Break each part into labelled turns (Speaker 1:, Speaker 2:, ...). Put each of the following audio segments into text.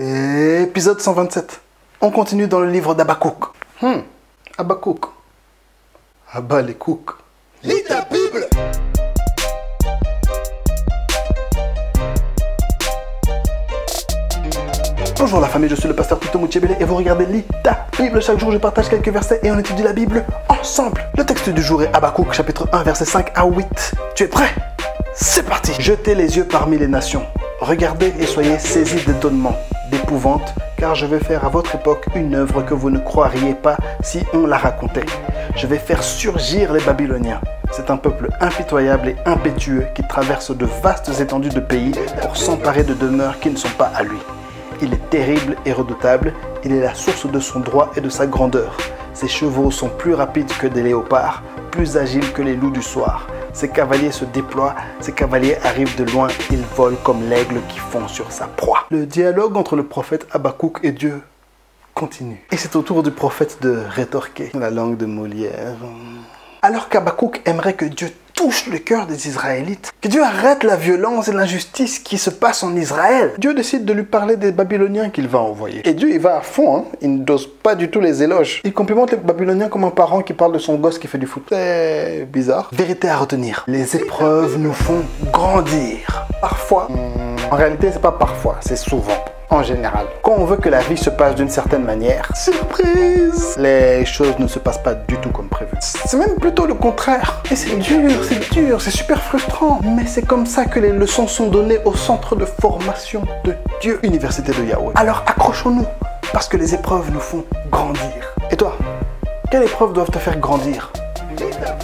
Speaker 1: Épisode 127. On continue dans le livre d'Habakkuk. Habakkuk. Abba les cooks.
Speaker 2: Lis ta Bible.
Speaker 1: Bonjour la famille, je suis le pasteur Tito Mouchebele et vous regardez Lis ta Bible. Chaque jour je partage quelques versets et on étudie la Bible ensemble. Le texte du jour est Habakkuk chapitre 1 versets 5 à 8. Tu es prêt? C'est parti. Jetez les yeux parmi les nations. Regardez et soyez saisis d'étonnement, d'épouvante, car je vais faire à votre époque une œuvre que vous ne croiriez pas si on la racontait. Je vais faire surgir les Babyloniens. C'est un peuple impitoyable et impétueux qui traverse de vastes étendues de pays pour s'emparer de demeures qui ne sont pas à lui. Il est terrible et redoutable, il est la source de son droit et de sa grandeur. Ses chevaux sont plus rapides que des léopards, plus agiles que les loups du soir. Ses cavaliers se déploient, ses cavaliers arrivent de loin, ils volent comme l'aigle qui fond sur sa proie. Le dialogue entre le prophète Habakkuk et Dieu continue. Et c'est au tour du prophète de rétorquer la langue de Molière. Alors qu'Habakkuk aimerait que Dieu touche le cœur des Israélites, que Dieu arrête la violence et l'injustice qui se passe en Israël, Dieu décide de lui parler des Babyloniens qu'il va envoyer. Et Dieu, il va à fond, il ne dose pas du tout les éloges. Il complimente les Babyloniens comme un parent qui parle de son gosse qui fait du foot. C'est bizarre. Vérité à retenir. Les épreuves nous font grandir. Parfois, en réalité, c'est pas parfois, c'est souvent. En général, quand on veut que la vie se passe d'une certaine manière, surprise, les choses ne se passent pas du tout comme prévu. C'est même plutôt le contraire. Et c'est dur, c'est super frustrant. Mais c'est comme ça que les leçons sont données au centre de formation de Dieu, Université de Yahweh. Alors accrochons-nous, parce que les épreuves nous font grandir. Et toi, quelles épreuves doivent te faire grandir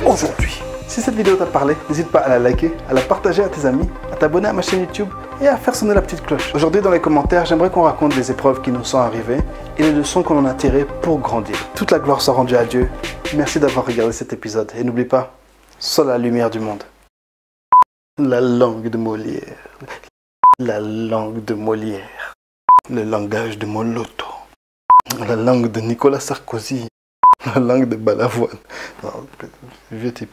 Speaker 1: aujourd'hui? Si cette vidéo t'a parlé, n'hésite pas à la liker, à la partager à tes amis, à t'abonner à ma chaîne YouTube et à faire sonner la petite cloche. Aujourd'hui, dans les commentaires, j'aimerais qu'on raconte les épreuves qui nous sont arrivées et les leçons qu'on en a tirées pour grandir. Toute la gloire soit rendue à Dieu. Merci d'avoir regardé cet épisode. Et n'oublie pas, sois la lumière du monde. La langue de Molière. La langue de Molière. Le langage de Moloto. La langue de Nicolas Sarkozy. La langue de Balavoine. Non, vieux type.